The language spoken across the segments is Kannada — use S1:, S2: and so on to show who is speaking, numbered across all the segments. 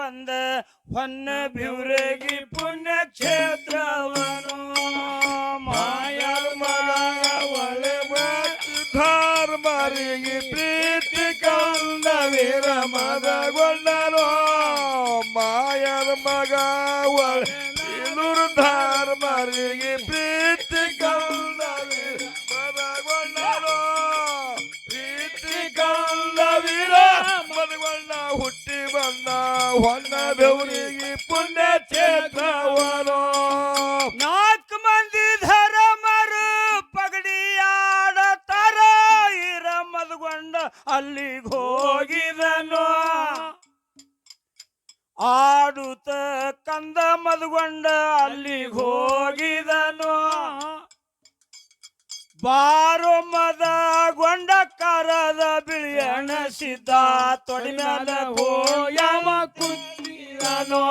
S1: ಬಂದ ಹೊನ್ನ ಬಿವ್ರಗಿ ಪುಣ್ಯ ಕ್ಷೇತ್ರವನು ಮಾಯದ ಮಗ ಒಳ್ಳೆ
S2: ಧರ್ಮರಿಗೆ ಪ್ರೀತಿ ಕಂದ ವೀರ ಮದಗೊಂಡರೋ ಮಾಯದ ಮಗ ಒಳ್ಳೆ ಧರ್ಮರಿಗೆ ಪ್ರೀತಿ ಕಂದ ವೀರ ಮದಗೊಂಡರೋ ಪ್ರೀತಿ ಕಂದ ವೀರ ಮದಗೊಂಡ ಹುಟ್ಟಿ ಬಂದ ಹೊನ್ನ ಬೆವರಿಗೆ ಪುಣ್ಯ ಕ್ಷೇತ್ರವನು
S1: ನಾಲ್ಕು ಮಂದಿ ಧರ್ಮರು ಪಗಡಿಯಾಡತಾರ ಈರ ಮದಗೊಂಡ ಅಲ್ಲಿಗೆ ಹೋಗಿದನು ಆಡುತ್ತ ಕಂದ ಮದಗೊಂಡ ಅಲ್ಲಿಗೆ ಹೋಗಿದನು ಬಾರೋ ಮದಗೊಂಡ ಕರದ ಬಿಳಿಯಣ ಸಿದ್ಧ ತೊಡಿ ಮ್ಯಾಲ ಹೋಯಮ ಕುಂತಿದನು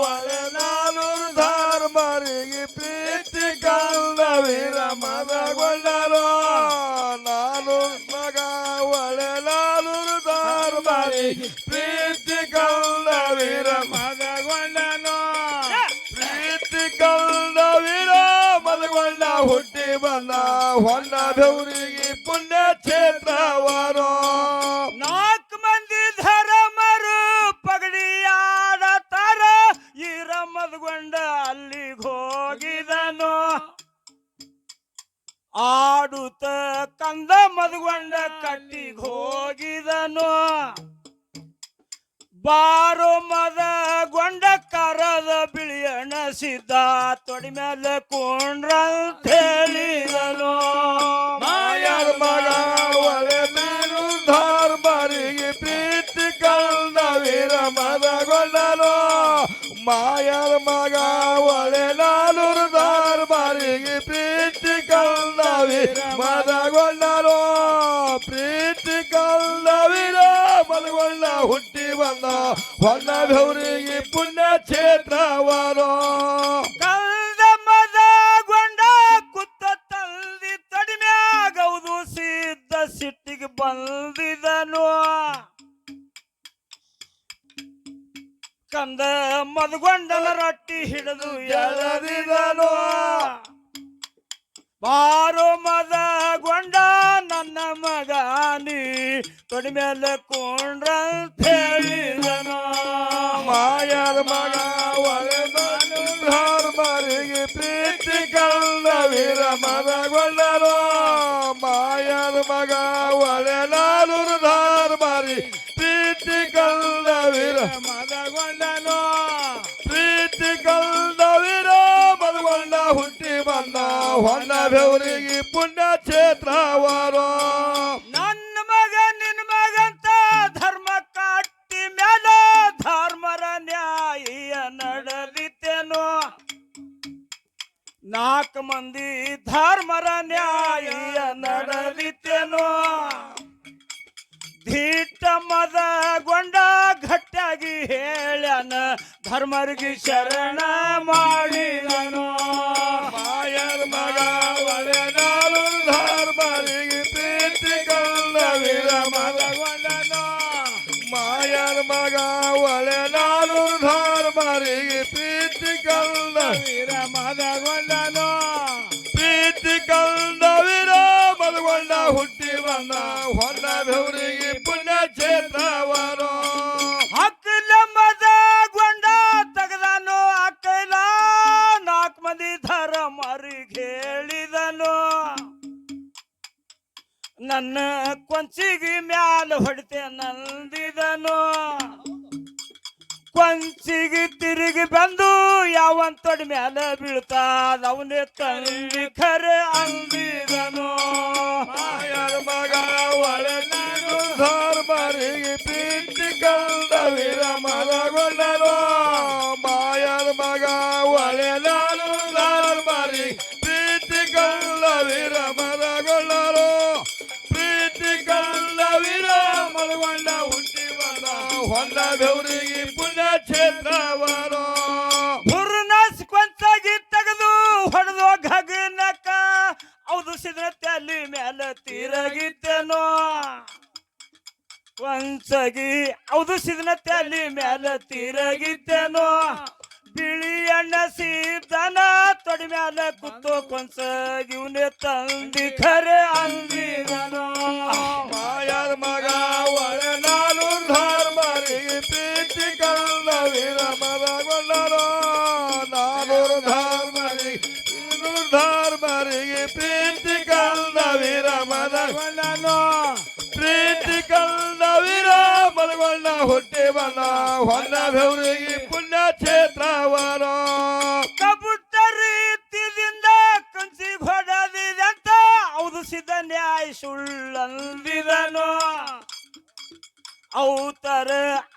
S2: ಒಳೆನಾನೂರು ಧರ್ಮರಿಗೆ ಪ್ರೀತಿ ಕಂದ ವೀರ ಮದಗೊಂಡರೋ ನಾನು ಮಗ ಒಳೆನಾನೂರು ಧರ್ಮರಿಗೆ ಪ್ರೀತಿ ಕಂದ ವೀರ ಮದಗೊಂಡನು ಪ್ರೀತಿ ಕಂದ ವೀರ ಮದಗೊಂಡ ಹುಟ್ಟಿ ಬಂದ ಹೊನ್ನ ಬೆವರಿಗೆ ಪುಣ್ಯ ಕ್ಷೇತ್ರವನು
S1: ನಾಲ್ಕು ಮಂದಿ ಧರ್ಮರು ಪಗಡಿಯಾಡತಾರ ಈರ ಮದಗೊಂಡ ಅಲ್ಲಿಗೆ ಹೋಗಿದನು ಆಡುತ್ತ ಕಂದ ಮದಗೊಂಡ ಕಟ್ಟಿಗೆ ಹೋಗಿದನು ಬಾರೋ ಮದಗೊಂಡ ಕರದ ಬಿಳಿಯಣ ಸಿದ್ಧ ತೊಡಿ ಮೇಲೆ ಕೊಂಡ್ರಂತ ಹೇಳಿದನು
S2: ಮಾಯದ ಮಗ ಒಲೆ ನಾನು ಧರ್ಮರಿಗೆ ಪ್ರೀತಿ ಕಂದ ವೀರ ಮದಗೊಂಡನು ಮಾಯದ ಮಗ ಒಲೆ ನಾನು ಧರ್ಮರಿಗೆ ಪ್ರೀತಿ ಕಂದ ವೀರ ಮದಗೊಂಡನು ಪ್ರೀತಿ ಕಂದ ವೀರ ಮದಗೊಂಡ ಹುಟ್ಟಿ ಬಂದ ಹೊನ್ನ ಬೆವರಿಗೆ ಪುಣ್ಯ ಕ್ಷೇತ್ರವನು
S1: ಕಲ್ದ ಮದಗೊಂಡ ಕುತ್ತ ತಂದಿ ತಡಿ ಮ್ಯಾಗೌದು ಸಿದ್ಧ ಸಿಟ್ಟಿಗೆ ಬಂದಿದನು ಕಂದ ಮದಗೊಂಡನ ರೊಟ್ಟಿ ಹಿಡಿದು ಎಳೆದಿದನು ಬಾರೋ ಮದಗೊಂಡ ನನ್ನ ಮಗಾನಿ ತೊಡಿ ಮೇಲೆ ಕೊಂಡ್ರಂತ ಹೇಳಿದನು
S2: ಮಾಯದ ಮಗ ಒಳೆ ನಾನು ಧರ್ಮರಿಗೆ ಪ್ರೀತಿ ಕಂದ ವೀರ ಮದಗೊಂಡನು ಮಾಯದ ಮಗ ಒಳೆ ನಾನು ಧರ್ಮರಿ ಪ್ರೀತಿ ಕಂದ ವೀರ ಮದಗೊಂಡನು ಪ್ರೀತಿ ಕಂದ ವೀರ ಮದಗೊಂಡ ಹುಟ್ಟಿ ಬಂದ ಹೊನ್ನ ಬೆವರಿಗೆ ಪುಣ್ಯ ಕ್ಷೇತ್ರವನು
S1: ನನ್ನ ಮಗ ನಿನ್ನ ಮಗಂತ ಧರ್ಮ ಕಾಟಿ ಮ್ಯಾಲ ಧರ್ಮರ ನ್ಯಾಯ ನಡೆದಿತ್ತೇನೋ ನಾಲ್ಕು ಮಂದಿ ಧರ್ಮರ ನ್ಯಾಯ ನಡೆದಿತ್ತೇನೋ ಧೀಟ ಮದಗೊಂಡ ಗಟ್ಟಿಯಾಗಿ ಹೇಳ್ಯಾನ ಧರ್ಮರಿಗೆ ಶರಣ ಮಾಡಿದನು
S2: ಮಾಯದ ಮಗ ಒಳೆ ನಾನು ಧರ್ಮರಿಗೆ ಪ್ರೀತಿ ಕಂದ ವೀರ ಮದಗೊಂಡನು ಮಾಯದ ಮಗ ಒಳೆ ನಾನು ಧರ್ಮರಿಗೆ ಪ್ರೀತಿ ಕಂದ ವೀರ ಮದಗೊಂಡನು ಪ್ರೀತಿ ಕಂದ ವೀರ ಮದಗೊಂಡ ಹುಟ್ಟಿ ಬಂದ ಹೊನ್ನ ಬೆವರಿಗೆ ಪುಣ್ಯ ಕ್ಷೇತ್ರವನು
S1: ಅಕ್ಕಲ ಮದಗೊಂಡ ತೆಗೆದನು ಅಕ್ಕಲ ನಾಲ್ಕು ಮಂದಿ ಧರ್ಮರಿಗೆ ಹೇಳಿದನು ನನ್ನ ಕೊಂಚಿಗೆ ಮ್ಯಾಲ ಹೊಡಿತೆ ನಂದಿದನು ಕೊಂಚಿಗೆ ತಿರುಗಿ ಬಂದು ಯಾವನ್ ತೊಡಿ ಮ್ಯಾಲ ಬೀಳ್ತಾದ ಅವನೇ ತಂದಿ ಖರೆ ಅಂದಿದನು
S2: ಮಾಯದ ಮಗ ಒಳೆ ನಾನು ಧರ್ಮರಿಗೆ ಪ್ರೀತಿ ಕಂದ ವೀರ ಮದಗೊಂಡನು ಮಾಯದ ಮಗ ಒಳೆ ನಾನು ಧರ್ಮರಿಗೆ ಪ್ರೀತಿ ಕಂದ ವೀರ ಮದಗೊಂಡನು ಪ್ರೀತಿ ಕಂದ ವೀರ ಮದಗೊಂಡ ಹುಟ್ಟಿ ಬಂದ ಹೊನ್ನ ಬೆವರಿಗೆ ಪುಣ್ಯ ಕ್ಷೇತ್ರವನು
S1: ಹುರ್ನಸ್ ಕೊಂಚಾಗಿ ತೆಗೆದು ಹೊಡೆದು ಗಗನಕ ಹೌದು ಸಿದ್ರ ತಲೆ ಮ್ಯಾಲ ತಿರಗಿತ್ತೇನೋ ಒಂದ್ಸಗಿ ಔದುಸಿದನ ತಲೆ ಮ್ಯಾಲ ತಿರಗಿದ್ದೇನೋ ಬಿಳಿ ಅಣ್ಣ ಸೀದನ ತೊಡಿ ಮ್ಯಾಲ ಕುತ್ತೋ ಕೊಂಸಗಿವ್ನೆ ತಂದಿ ಖರೆ ಅಂದಿದನೋ
S2: ಮಾಯದ ಮಗ ಒಳನಾಡು ಧರ್ಮರಿಗೆ ಪ್ರೀತಿ ಕಲ್ಲ ವೀರ ಮದಗೊಂಡರೋ ನಾನೂರು ಧರ್ಮರಿಗೆ ಪ್ರೀತಿ ಕಲ್ಲ ವೀರ ಮದಗೊಂಡನೋ ಪ್ರೀತಿ ಕಲ್ಲ ವೀರ ಮದಗೊಂಡ ಹುಟ್ಟಿ ಬಂದ ಹೊನ್ನ ಬೆವರಿಗೆ ಪುಣ್ಯ ಕ್ಷೇತ್ರವನೋ
S1: ಕಪುಟ್ಟ ರೀತಿಯಿಂದ ಕಂಸಿ ಹೊಡೆದಿದಂತ ಔದುಸಿದ ನ್ಯಾಯ ಸುಳ್ಳಂದಿದನೋ ಔತರ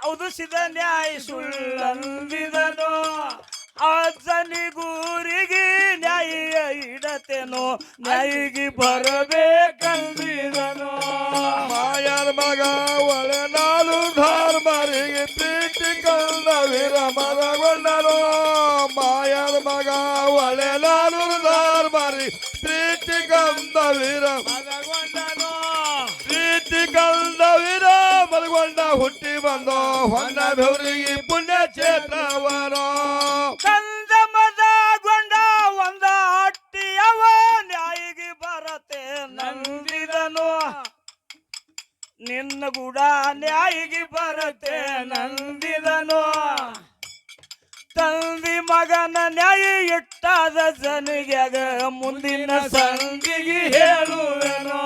S1: ಔದುಸಿದ ನ್ಯಾಯ ಸುಳ್ಳಂದಿದನೋ ಅಜ್ಜನಿಗೂರಿಗೆ ನ್ಯಾಯ ಇಡತೇನೋ ನ್ಯಾಯಿಗೆ ಬರಬೇಕಂದಿದನೋ
S2: ಮಾಯದ ಮಗ ಒಳನಾಡು ಧರ್ಮರಿಗೆ ಪ್ರೀತಿ ಕಲ್ಲ ವೀರ ಮದಗೊಂಡನೋ ಮಾಯದ ಮಗ ಒಳನಾಡು ಧರ್ಮರಿಗೆ ಪ್ರೀತಿ ಕಂದ ವೀರ
S1: ಮದಗೊಂಡನೋ
S2: ಪ್ರೀತಿ ಕಂದ ವೀರ ಮದಗೊಂಡ ಹುಟ್ಟಿ ಬಂದೋ ಹೊನ್ನ ಬೆವರಿಗೆ ಪುಣ್ಯ ಕ್ಷೇತ್ರವನೋ
S1: ಕಂದ ಮದಗೊಂಡ ಒಂದ ಅಟ್ಟಿಯವ ನ್ಯಾಯಿಗೆ ಬರತೆ ನಂದಿದನು ನಿನ್ನ ಕೂಡ ನ್ಯಾಯಿಗೆ ಬರತೆ ನಂದಿದನು ತಂದಿ ಮಗನ ನ್ಯಾಯ ಇಟ್ಟಾದ ಜನಿಗ್ಯಾಗ ಮುಂದಿನ ಸಂಗಿಗೆ ಹೇಳುವೆನೋ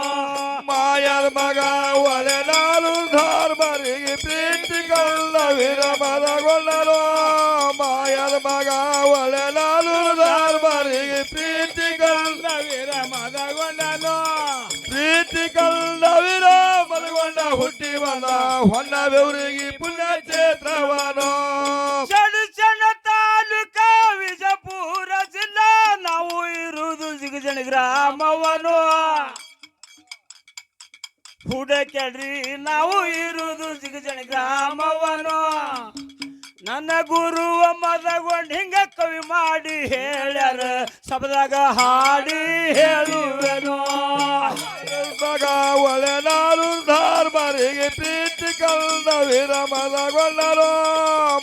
S2: ಮಾಯದ ಮಗ ಒಳನಾಡು ಧರ್ಮರಿಗೆ ಪ್ರೀತಿ ಕಲ್ಲ ವೀರ ಮದಗೊಂಡನೋ ಮಾಯದ ಮಗ ಒಳನಾಡು ಧರ್ಮರಿಗೆ ಪ್ರೀತಿ ಕಲ್ಲ ವೀರ ಮದಗೊಂಡನೋ ಪ್ರೀತಿ ಕಲ್ಲ ವೀರ ಮದಗೊಂಡ ಹುಟ್ಟಿ ಬಂದ ಹೊನ್ನ ಬೆವರಿಗೆ ಪುಣ್ಯ ಕ್ಷೇತ್ರವನೋ
S1: ಚಡಚಣ ತಾಲೂಕ ವಿಜಯಪುರ ಜಿಲ್ಲಾ ನಾವು ಇರುವುದು ಜಿಗಜಣ ಗ್ರಾಮವನು ಹುಡಕ್ಯಾಡ್ರಿ ನಾವು ಇರುವುದು ಜಿಗಜಣ ಗ್ರಾಮವನು ನನ್ನ ಗುರುವ ಮದಗೊಂಡ್ ಹಿಂಗ ಕವಿ ಮಾಡಿ ಹೇಳ್ಯಾರ ಸಬದಾಗ ಹಾಡಿ ಹೇಳುವೆನೋ
S2: ಮಗ ಒಳನಾಡು ಧರ್ಮರಿಗೆ ಪ್ರೀತಿ ಕಲ್ಲ ವೀರ ಮದಗೊಂಡನೋ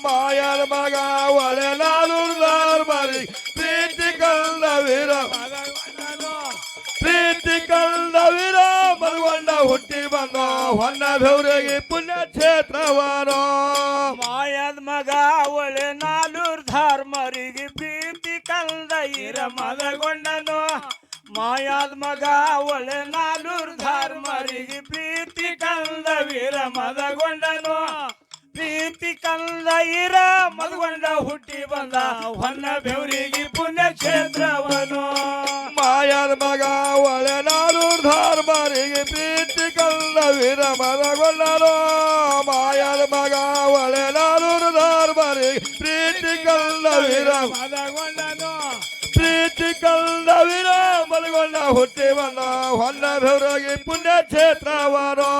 S2: ಮಾಯದ ಮಗ ಒಳನಾಡು ಧರ್ಮರಿಗೆ ಪ್ರೀತಿ ಕಲ್ಲ ವೀರ
S1: ಮದಗೊಂಡನೋ
S2: ಪ್ರೀತಿ ಕಲ್ಲ ವೀರ ಮದಗೊಂಡ ಹುಟ್ಟಿ ಬಂದ ಹೊನ್ನ ಬೆವರಿಗೆ ಪುಣ್ಯ ಕ್ಷೇತ್ರವನೋ
S1: ಮಾಯದ ಮಗ ಒಳೆ ನಾಲೂರ್ ಧರ್ಮರಿಗೆ ಪ್ರೀತಿ ಕಂದ ಇರ ಮದಗೊಂಡನು ಮಾಯದ ಮಗ ಒಳೆ ನಾಲೂರ್ ಧರ್ಮರಿಗೆ ಪ್ರೀತಿ ಕಂದ ವೀರ ಮದಗೊಂಡನು ಪ್ರೀತಿ ಕಂದ ಇರ ಮದಗೊಂಡ ಹುಟ್ಟಿ ಬಂದ ಹೊನ್ನ ಬೆವರಿಗೆ ಪುಣ್ಯ ಕ್ಷೇತ್ರವನು
S2: ಮಾಯದ ಮಗ ಒಳನಾಡು ಧರ್ಮರಿಗೆ ಪ್ರೀತಿ ಕಲ್ಲ ವೀರ ಮದಗೊಂಡನೋ ಮಾಯದ ಮಗ ಒಳನಾಡು ಧರ್ಮರಿಗೆ ಪ್ರೀತಿ ಕಲ್ಲ ವೀರ
S1: ಮದಗೊಂಡನು
S2: ಪ್ರೀತಿ ಕಲ್ಲ ವೀರ ಮದಗೊಂಡ ಹುಟ್ಟಿ ಬಂದ ಹೊನ್ನ ಬೆವರಿಗೆ ಪುಣ್ಯ ಕ್ಷೇತ್ರವನೋ